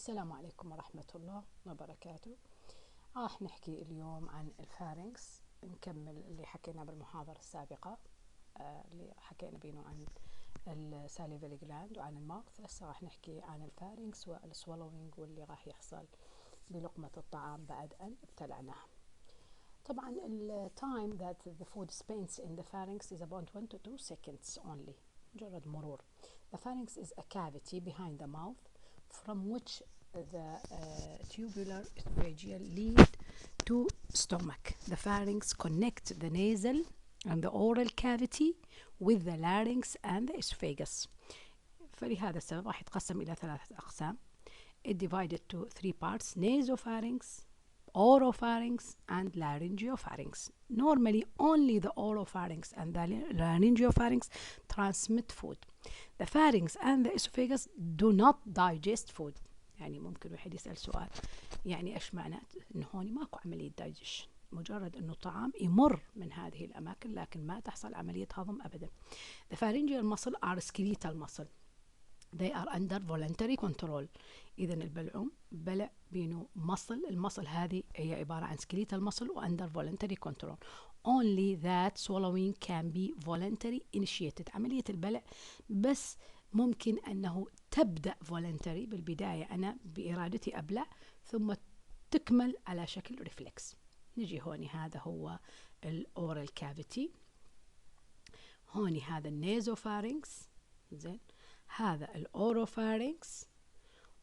السلام عليكم ورحمة الله وبركاته. راح نحكي اليوم عن الفارنكس، نكمل اللي حكينا بالمحاضرة السابقة اللي حكينا بينه عن الساليفري جلاند وعن الماوث. هسه راح نحكي عن الفارنكس والسوالوينج واللي راح يحصل بلقمة الطعام بعد أن ابتلعناها. طبعا ال time that the food spends in the pharynx is about 1 to 2 seconds only، مجرد مرور. The pharynx is a cavity behind the mouth from which the tubular esophageal lead to stomach. The pharynx connects the nasal and the oral cavity with the larynx and the esophagus. فلهذا السبب راح يتقسم إلى 3 أقسام. It divided to 3 parts: nasopharynx, oropharynx and laryngopharynx. Normally only the oropharynx and the laryngopharynx transmit food. The pharynx and the esophagus do not digest food. يعني ممكن واحد يسأل سؤال، يعني ايش معنى انه هون ماكو عملية دايجيشن، مجرد انه الطعام يمر من هذه الاماكن لكن ما تحصل عملية هضم ابدا. The pharyngeal muscle are skeletal muscle. They are under voluntary control. إذا البلعوم بلع بينه المصل هذه هي عبارة عن skeletal muscle و under voluntary control. Only that swallowing can be voluntary initiated. عملية البلع بس ممكن أنه تبدأ voluntary بالبداية، أنا بإرادتي أبلع، ثم تكمل على شكل ريفلكس. نجي هوني، هذا هو الأورال كافيتي، هوني هذا النيزوفارينكس، زين، هذا الأوروفارينكس،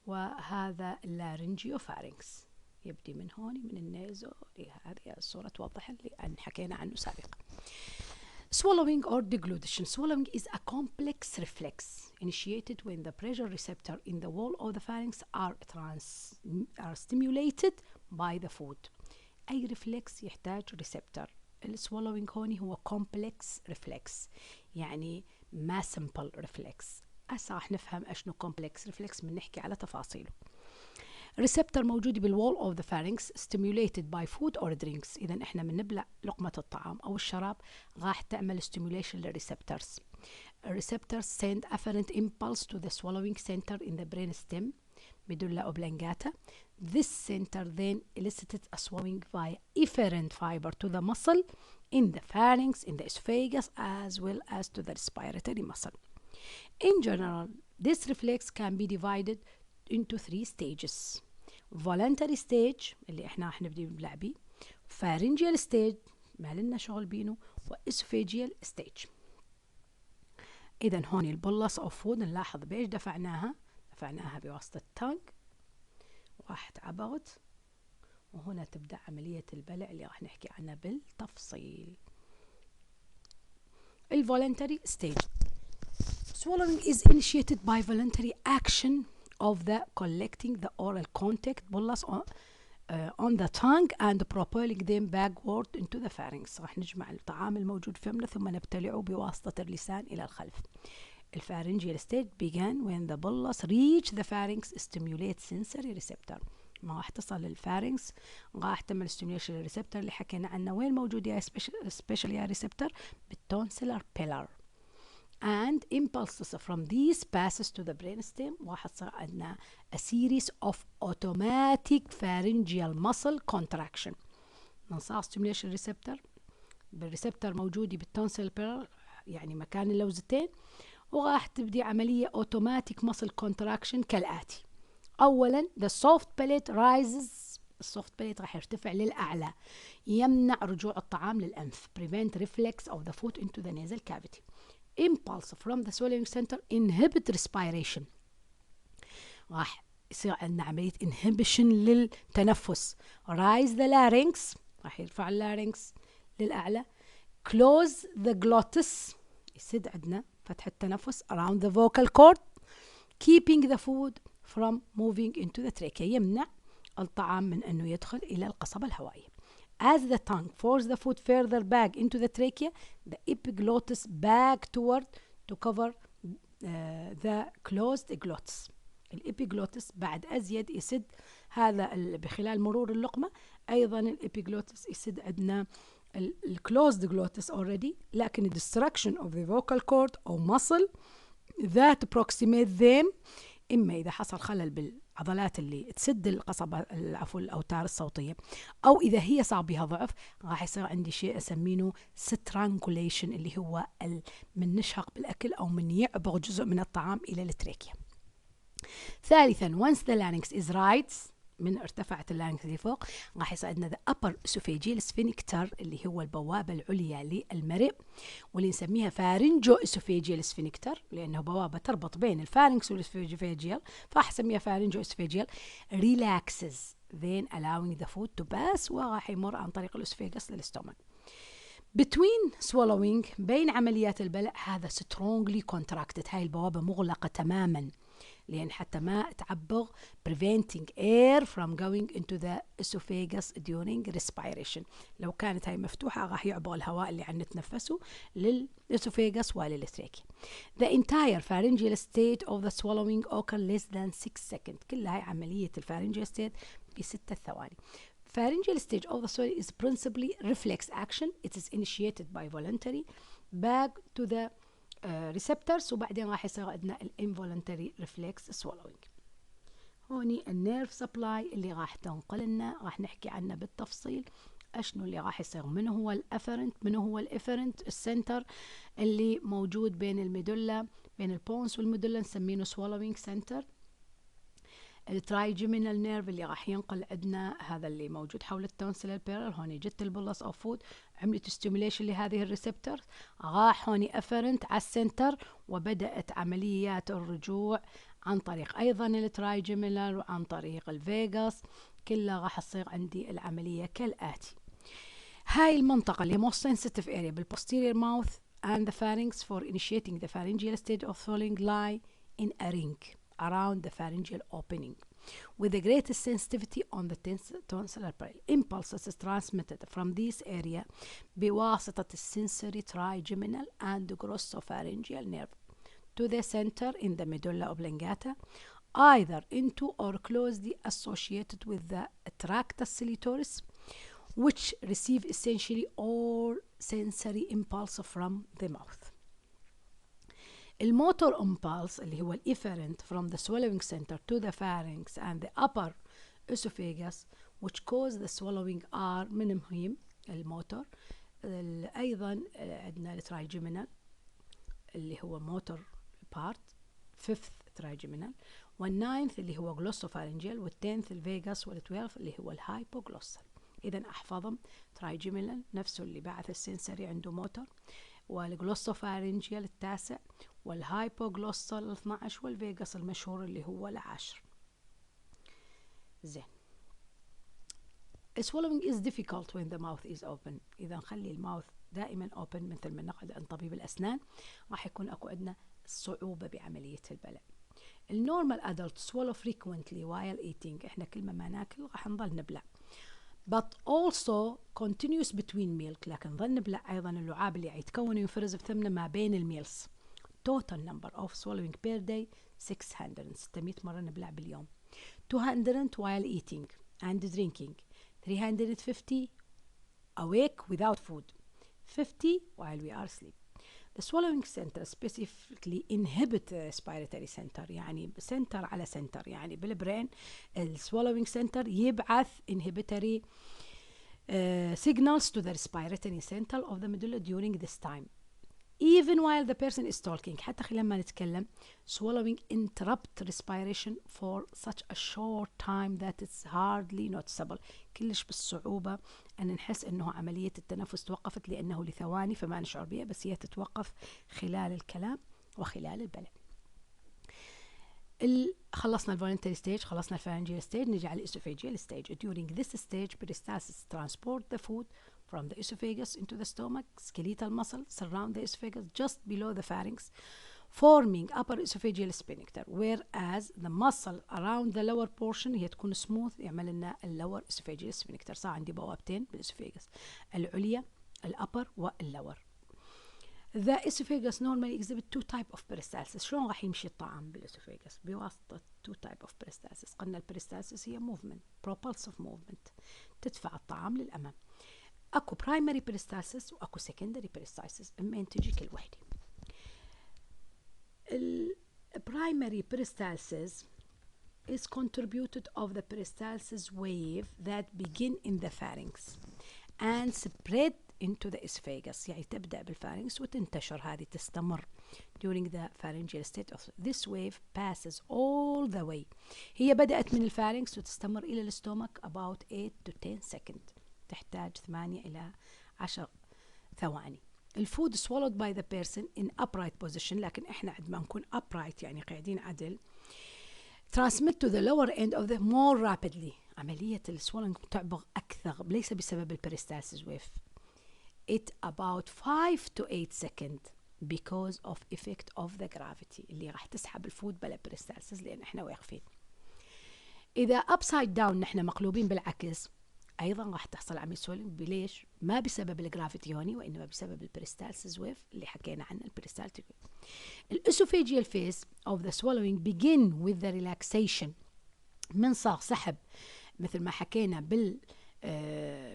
وهذا اللارنجيوفارينكس. يبدي من هون من النيزو. هذه الصورة توضح اللي أن حكينا عنه سابقا. Swallowing or deglutition. Swallowing is a complex reflex initiated when the pressure receptor in the wall of the pharynx are stimulated by the food. أي reflex يحتاج receptor. السوالوينج هوني هو complex reflex، يعني ما simple reflex. هسه راح نفهم اشنو complex reflex من نحكي على تفاصيله. ريسبتر موجود بالوول اوف ذا pharynx stimulated by food or drinks. اذا احنا من نبلع لقمة الطعام او الشراب راح تعمل stimulation للريسبترز. الريسبترز send afferent impulse to the swallowing center in the brain stem medulla oblongata. This center then elicited a swallowing via efferent fiber to the muscle in the pharynx, in the esophagus, as well as to the respiratory muscle. In general, this reflex can be divided into 3 stages: voluntary stage اللي احنا راح نبدي نبلع بيه، pharyngeal stage ما لنا شغل بينه، وesophageal stage. إذا هون البولس أوف فود نلاحظ بإيش دفعناها بواسطة التانج، راحت عبرت، وهنا تبدأ عملية البلع اللي راح نحكي عنها بالتفصيل. الvoluntary stage. Swallowing is initiated by voluntary action of the collecting the oral contact bolus on the tongue and propelling them backward into the pharynx. راح نجمع الطعام الموجود فمنا ثم نبتلعه بواسطة اللسان إلى الخلف. الفارنجيال stage began when the bolus reach the pharynx stimulate sensory receptor. ما راح تصل للفارنكس راح تعمل stimulation للريسبتر اللي حكينا عنه. وين موجود يا special يا ريسبتر؟ بالتونسيلر pillar. And impulses from these passes to the brainstem. راح تصير عندنا a series of automatic pharyngeal muscle contraction. نصار stimulation receptor بالريسبتر موجودة بالتونسيل pillar، يعني مكان اللوزتين، وراح تبدي عملية automatic muscle contraction كالآتي. أولا the soft palate rises. السوفت باليت راح يرتفع للأعلى، يمنع رجوع الطعام للأنف. prevent reflex of the food into the nasal cavity. impulse from the swallowing center inhibit respiration. راح يصير عندنا عملية inhibition للتنفس. rise the larynx، راح يرفع اللارynx للأعلى. close the glottis، يسد عندنا فتح التنفس around the vocal cord. keeping the food from moving into the trachea، يمنع الطعام من أنه يدخل إلى القصبة الهوائية. As the tongue forces the food further back into the trachea, the epiglottis back toward to cover the closed glottis. الإبيجلوتس بعد أزيد يسد هذا بخلال مرور اللقمة. أيضا الإبيجلوتس يسد عندنا الclosed glottis already، لكن destruction of the vocal cord أو muscle that proximate them إما إذا حصل خلل عضلات اللي تسد القصبة عفوا الأوتار الصوتية، أو إذا هي صار بها ضعف راح يصير عندي شيء أسمينه strangulation، اللي هو من نشهق بالأكل أو من يعبر جزء من الطعام إلى التراكية. ثالثا once the larynx is right، من ارتفعت اللارنكس لفوق راح يصير عندنا the upper esophageal sphincter اللي هو البوابة العليا للمرئ، واللي نسميها فارنجو esophageal sphincter لأنه بوابة تربط بين الفارنكس والاسوفيجيال، فراح اسميها فارنجو esophageal relaxes then allowing the food to pass، وراح يمر عن طريق الاسوفيجس للستومك. between swallowing بين عمليات البلع هذا strongly contracted، هاي البوابة مغلقة تماما لأن حتى ما تعبر preventing air from going into the esophagus during respiration. لو كانت هاي مفتوحة راح يعبر الهواء اللي عم نتنفسه للإسوفيغس وللتراكية. The entire pharyngeal state of the swallowing occur less than 6 seconds. كل هاي عملية الفارنجيال state ب6 ثواني. Pharyngeal stage of the swallowing is principally reflex action. It is initiated by voluntary back to the receptors، وبعدين راح يصير عندنا الانفولنتري ريفلكس سوالوينج. هوني النيرف سبلاي اللي راح تنقل لنا، راح نحكي عنه بالتفصيل اشنو اللي راح يصير. من هو الافرنت، من هو الافرنت السنتر اللي موجود بين الميدولا، بين البونس والميدولا نسمينه سوالوينج سنتر. الترايجيمينال نيرف اللي راح ينقل عندنا هذا اللي موجود حول التونسيلر بيرل، هوني جت البلس اوف فود عملت ستيميوليشن لهذه الريسبتور، راح هوني افرنت على السنتر وبدات عمليات الرجوع عن طريق ايضا الترايجيمينال وعن طريق الفيغاس، كلها راح تصير عندي العمليه كالاتي. هاي المنطقه اللي most sensitive area بالposterior mouth and the pharynx for initiating the pharyngeal stage of swallowing lie in a ring around the pharyngeal opening with the greatest sensitivity on the tonsillar barrel. Impulses is transmitted from this area بواسطة الsensory trigeminal and glossopharyngeal nerve to the center in the medulla oblongata, either into or closely associated with the tractus clitoris, which receive essentially all sensory impulse from the mouth. الموتور impulse اللي هو الافرنت from the swallowing center to the pharynx and the upper esophagus which cause the swallowing are من مهم الموتور. أيضا عندنا الترايجيمينال اللي هو موتور بارت، fifth ترايجيمينال، والناينث اللي هو glossopharyngeal، والتنث الفيغاس، والتويلث اللي هو الهايبوغلوسال. إذا أحفظهم ترايجيمينال نفسه اللي بعث السنسري عنده موتور، والجلوسوفارينجيال التاسع، والهايبوغلوسال 12، والفيغاس المشهور اللي هو العاشر. زين. swallowing is difficult when the mouth is open. إذا نخلي الماوث دائما open مثل ما نقعد عند طبيب الأسنان راح يكون أكو عندنا صعوبة بعملية البلع. النورمال adult swallow frequently while eating. إحنا كل ما ناكل راح نظل نبلع. but also continuous between meals، لكن نظل نبلع أيضا اللعاب اللي يتكون وينفرز بثمنه ما بين الميلز. total number of swallowing per day 600 مرة نبلع باليوم. 200 while eating and drinking. 350 awake without food. 50 while we are asleep. The swallowing center specifically inhibit the respiratory center، يعني center على center، يعني بالبرين swallowing center يبعث inhibitory signals to the respiratory center of the medulla during this time. Even while the person is talking، حتى لما نتكلم swallowing interrupt respiration for such a short time that it's hardly noticeable. كلش بالصعوبة أن نحس أنه عملية التنفس توقفت لأنه لثواني فما نشعر بها، بس هي تتوقف خلال الكلام وخلال البلع. خلصنا الفولنتري ستيج، خلصنا الفارنجيال ستيج، نجي على الاسوفيجيال ستيج. during this stage peristalsis transport the food from the esophagus into the stomach. Skeletal muscles surround the esophagus just below the pharynx forming upper esophageal sphincter, whereas the muscle around the lower portion هي تكون smooth يعمل لنا اللور esophageal sphincter. صار عندي بوابتين بالاسوفيجس، العليا الأبر واللور. The esophagus normally exhibit two type of peristalsis. شلون راح يمشي الطعام بالاسوفيجس؟ بواسطة two type of peristalsis. قلنا البريستالسيس هي movement propulsive movement تدفع الطعام للأمام. اكو primary peristalsis واكو secondary peristalsis، اما تجي كل وحده. البرايمري peristalsis is contributed of the peristalsis wave that begin in the pharynx and spread into the esophagus. يعني تبدأ بالفارنكس وتنتشر، هذه تستمر during the pharyngeal state of this wave passes all the way. هي بدأت من الفارنكس وتستمر إلى الاستومك about 8 to 10 seconds، تحتاج 8 إلى 10 ثواني. الفود swallowed by the person in upright position، لكن إحنا عندما نكون upright يعني قاعدين عدل، transmit to the lower end of the more rapidly. عملية السوالنج تعبر أكثر، ليس بسبب البريستالسيس ويف. It about 5 to 8 seconds because of effect of the gravity اللي راح تسحب الفود بلا بريستالسيس لأن إحنا واقفين. إذا upside down نحن مقلوبين بالعكس أيضا راح تحصل عملية سوالنج. بليش؟ ما بسبب الجرافيتي هوني، وإنما بسبب البريستالسيس ويف اللي حكينا عنه البريستالتيك ويف. الاسوفيجيال phase of the swallowing begin with the relaxation. من صار سحب مثل ما حكينا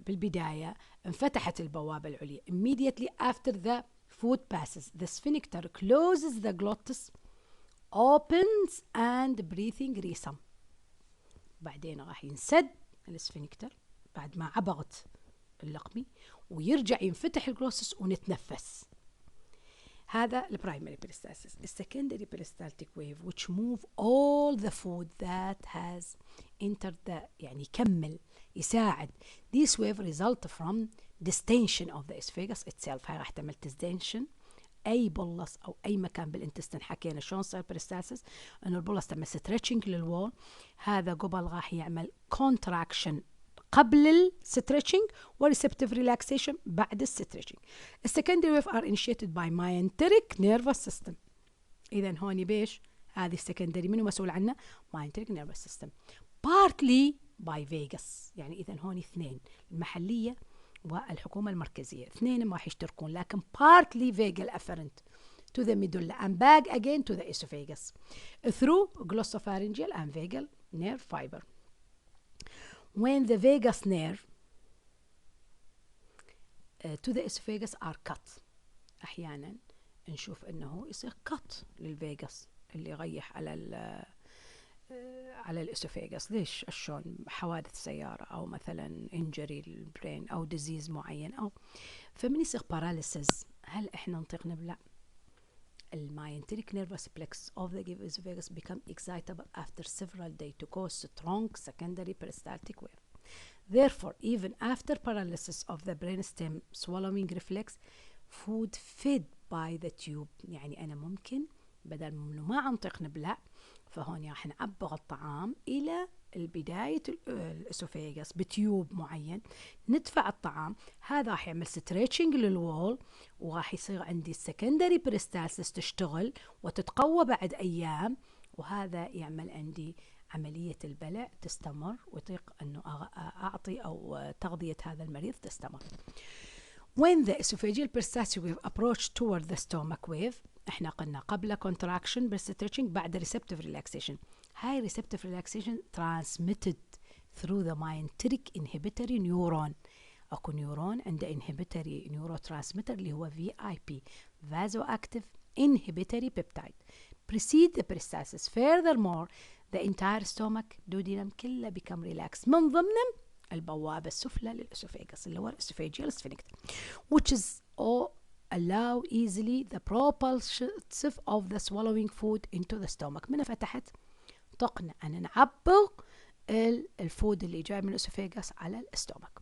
بالبداية، انفتحت البوابة العليا. Immediately after the food passes, the sphincter closes the glottis, opens and breathing rhythm. بعدين راح ينسد السفنكتر بعد ما عبرت اللقمي ويرجع ينفتح الجلوسس ونتنفس. هذا البرايمري peristalsis. السكندري peristaltic wave which move all the food that has entered the يعني يكمل يساعد. This wave result from distension of the esophagus itself. هاي راح تعمل distension أي بولس أو أي مكان بالانتستين. حكينا شلون صار peristalsis إنه البولس تعمل stretching للوول، هذا قبل راح يعمل contraction قبل الستريتشنج وريسبتيف ريلاكسيشن بعد الستريتشنج. السكندري ويف ار انيشيتد باي ماينتريك نيرفس سيستم. اذا هوني بيش هذه السكندري منو مسؤول عنه؟ ماينتريك نيرفس سيستم. بارتلي باي فيغاس، يعني اذا هوني اثنين، المحليه والحكومه المركزيه، اثنين ما راح يشتركون، لكن بارتلي فيجال افرنت to the medulla and back again to the esophagus through glossopharyngeal and vagal nerve fiber. When the vagus nerve to the esophagus are cut، أحيانا نشوف إنه يصير cut للفيغاس اللي يريح على الاسوفيغاس. ليش؟ شلون؟ حوادث سيارة أو مثلا injury للبرين أو disease معين، أو فمن يصير paralysis. هل إحنا نطيق نبلع؟ الماينتريك nervous plex of the esophagus become excitable after several days to cause strong secondary peristaltic wave. Therefore, even after paralysis of the brainstem swallowing reflex, food fed by the tube. يعني أنا ممكن بدل ما أنطق نبلع، فهون راح نعبر الطعام إلى البداية الاسوفيغاس بتيوب معين، ندفع الطعام، هذا راح يعمل ستريتشنج للوول وراح يصير عندي السكندري بريستالسيس تشتغل وتتقوى بعد أيام، وهذا يعمل عندي عملية البلع تستمر ويطيق أنه أعطي أو تغذية هذا المريض تستمر. When the esophageal peristalsis wave approach toward the stomach wave، احنا قلنا قبل contraction بالستريتشنج بعد receptive relaxation. هاي receptive relaxation transmitted through the myenteric inhibitory neuron. اكو نيورون عنده inhibitory neurotransmitter اللي هو VIP vasoactive inhibitory peptide precede the peristalsis. Furthermore, the entire stomach duodenum كله become relaxed، من ضمنهم البوابة السفلى للأسوفيغاس اللي هو الأسوفيجيال sphincter which is allow easily the propulsion of the swallowing food into the stomach. من فتحت طقنا أن نعبر الفود اللي جاي من الأسوفيغاس على الاستومك.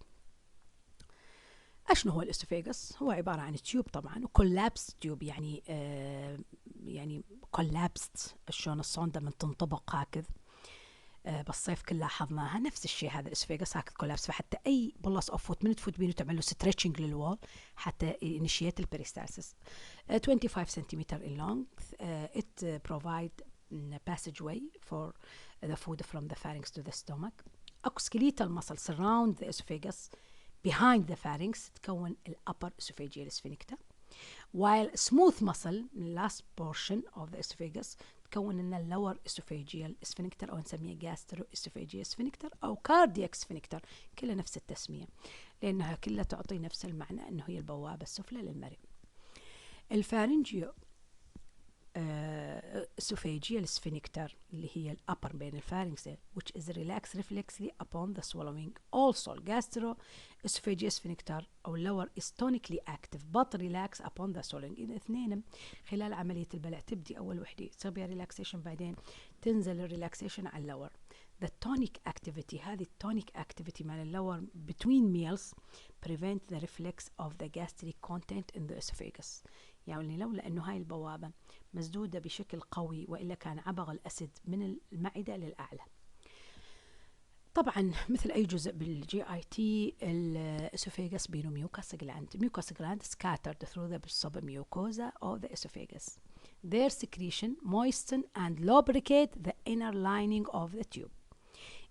أشنو هو الأسوفيغاس؟ هو عبارة عن تيوب طبعا، وكولابس تيوب يعني يعني كولابست، شلون الصوندا من تنطبق هكذا. بالصيف كله لاحظناها نفس الشيء، هذا الاسوفيغاس هكذا كولابس، فحتى اي بلس اوف فوت من تفوت بينه تعمل له ستريتشنج للوول حتى انيشيت البريستالسيس. 25 سنتيمتر in long. It provide passageway for the food from the pharynx to the stomach. اكو skeletal muscle surround the esophagus behind the pharynx تكون upper esophageal sphincter, while smooth muscle last portion of the esophagus تكون لنا اللور اسوفيجيال سفنكتر او نسميه جاسترو اسوفيجيال سفنكتر او كاردياك سفنكتر، كلها نفس التسميه لانها كلها تعطي نفس المعنى انه هي البوابه السفلى للمريء. الفارنجيو esophageal sphincter اللي هي الأبر بين الفارنكس which is relaxed reflexly upon the swallowing. Also gastroesophageal sphincter أو lower is tonically active but relax upon the swallowing. إذا اثنين خلال عملية البلع تبدي أول وحدة تصير بها relaxation بعدين تنزل الريلاكسيشن على اللور. The tonic activity هذه التونيك activity مال اللور between meals prevent the reflex of the gastric content in the esophagus. يعني لولا أنه هاي البوابة مسدودة بشكل قوي وإلا كان عبغ الأسيد من المعدة للأعلى. طبعا مثل أي جزء بالجي آي تي الأسوفيغس بينه ميوكاس جلاند scattered through the submucosa of the esophagus. Their secretion moisten and lubricate the inner lining of the tube.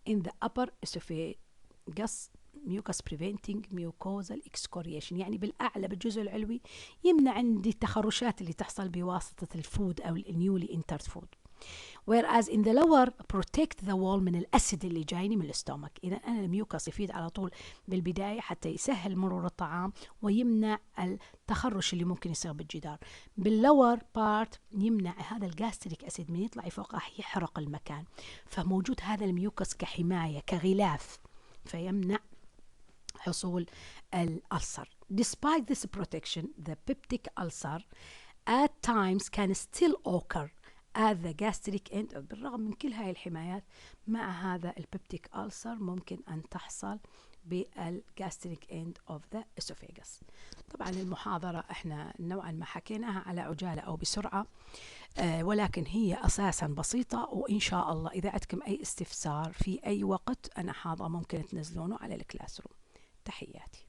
In the upper esophagus mucus preventing mucosal excoriation يعني بالأعلى بالجزء العلوي يمنع عندي التخرشات اللي تحصل بواسطة الفود أو النيولي انترد فود. whereas in the lower protect the wall من الأسيد اللي جايني من الاستومك. إذا أنا الميوكس يفيد على طول بالبداية حتى يسهل مرور الطعام ويمنع التخرش اللي ممكن يصير بالجدار. باللور بارت يمنع هذا الجاستريك أسيد من يطلع فوق راح يحرق المكان، فموجود هذا الميوكس كحماية كغلاف فيمنع حصول الألسر. Despite this protection, the peptic ulcer at times can still occur at the gastric end. بالرغم من كل هاي الحمايات مع هذا البيبتيك ألسر ممكن أن تحصل بالgastric end of the esophagus. طبعا المحاضرة احنا نوعا ما حكيناها على عجالة أو بسرعة، ولكن هي أساسا بسيطة، وإن شاء الله إذا عندكم أي استفسار في أي وقت أنا حاضرة ممكن تنزلونه على الكلاس روم. تحياتي.